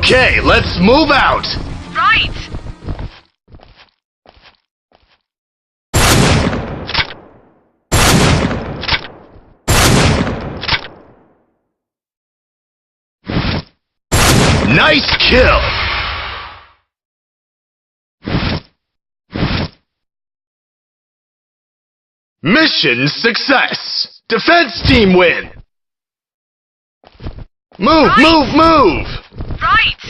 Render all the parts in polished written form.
Okay, let's move out! Right! Nice kill! Mission success! Defense team win! Move, Right. move, move! Right!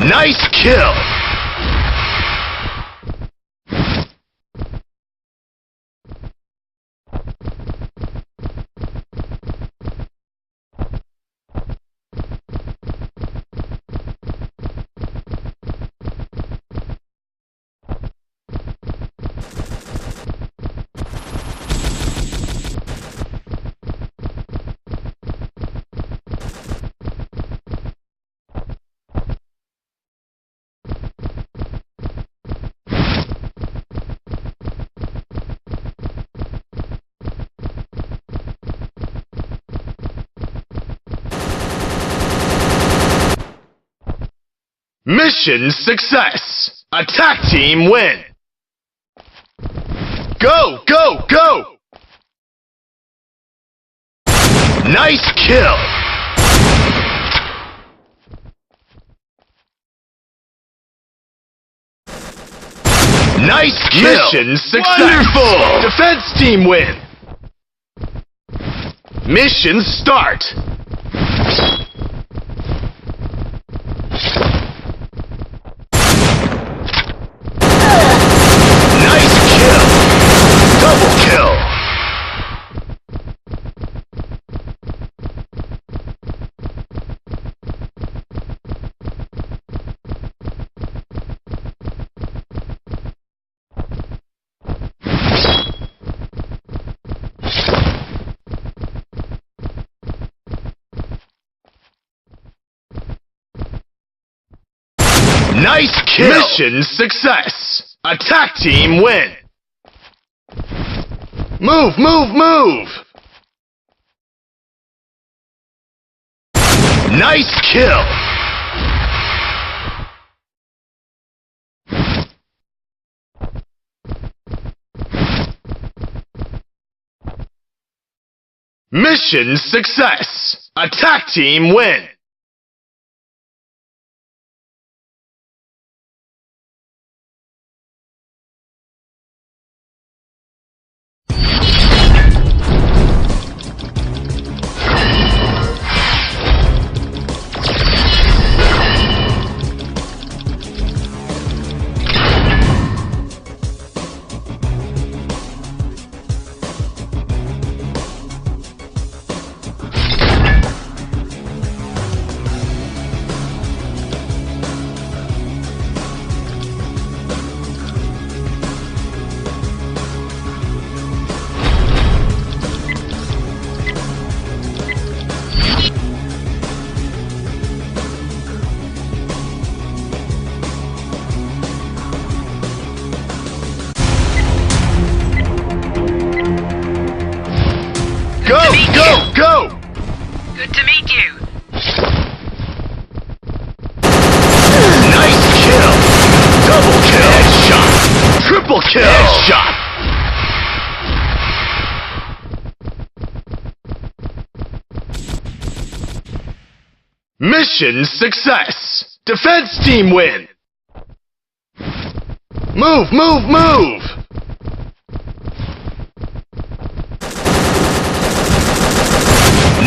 Nice kill! Mission success! Attack team win! Go, go, go! Nice kill! Nice kill! Mission success! Wonderful! Defense team win! Mission start! Nice kill! Double kill! Nice kill! Mission success! Attack team win! Move, move, move! Nice kill! Mission success! Attack team win! Go, go, go! Good to meet you. Nice kill! Double kill! Headshot! Triple kill! Headshot! Mission success! Defense team win! Move, move, move!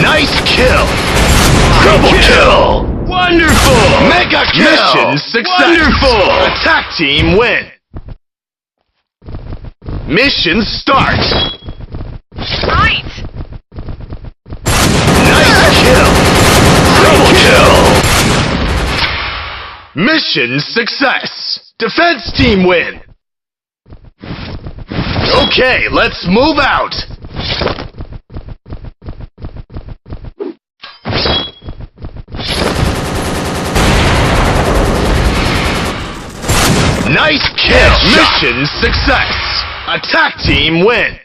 Nice kill! Triple kill! Wonderful! Mega kill! Mission success! Wonderful! Attack team win! Mission start! Right! Nice kill! Triple kill! Mission success! Defense team win! Okay, let's move out! Nice kill! Mission success! Attack team win!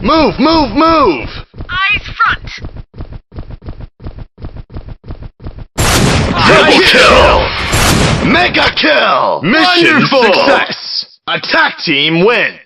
Move, move, move! Eyes front. Double kill! Mega kill! Mission Wonderful! success! Attack team win!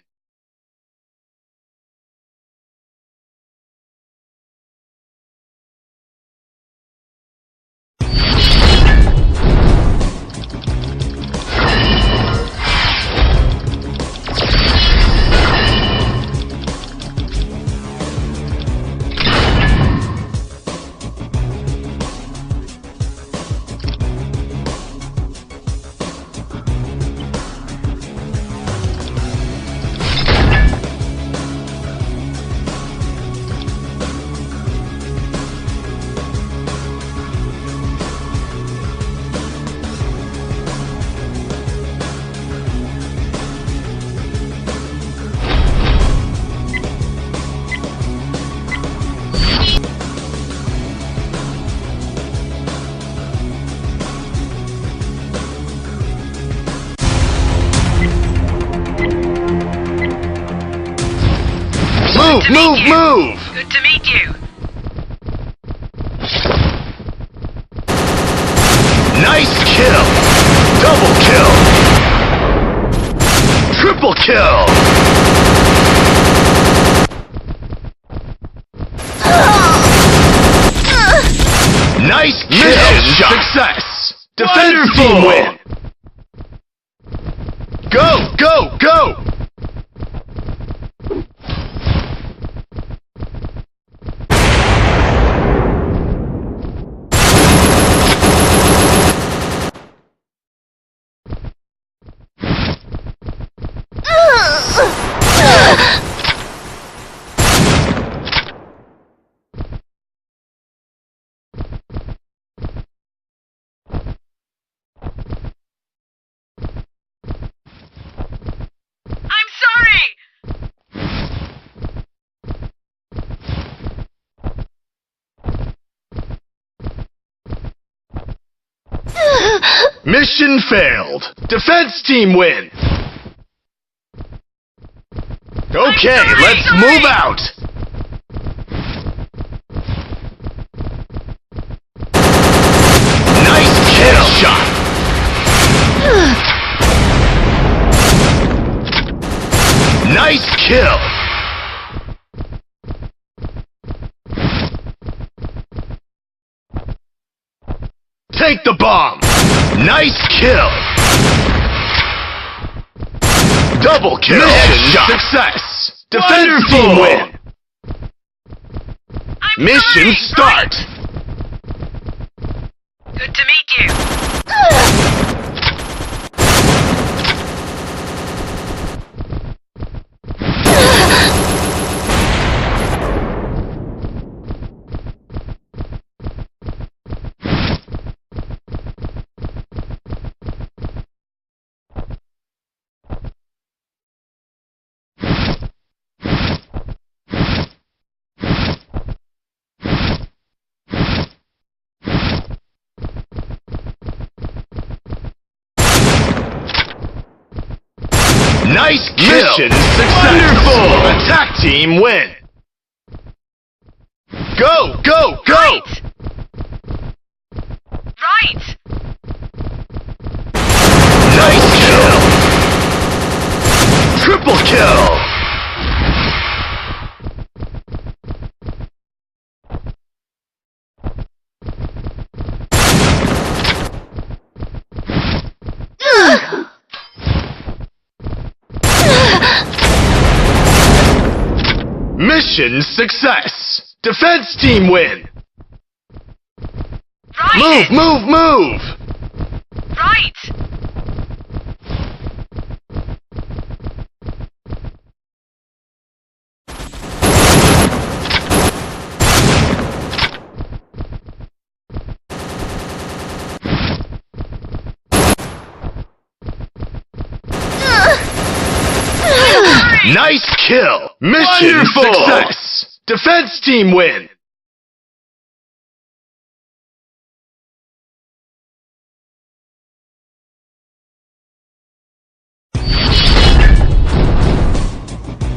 Move, to move, meet you. move! Good to meet you. Nice kill! Double kill! Triple kill! Nice kill! Success! Defense team win! Go, go, go! I'm sorry. Mission failed! Defense team win! Okay, sorry, let's sorry. move out! Nice kill shot! Nice kill! Take the bomb! Nice kill! Double kill! Mission success! Defense team win! I'm Mission sorry. start! Right. Good to meet you. Nice kill! Mission success! Wonderful! Attack team win! Go, go, go! Right. Nice kill! Triple kill! Mission success! Defense team win! Right. Move, move, move! Right. Nice kill! Mission Wonderful! success! Defense team win!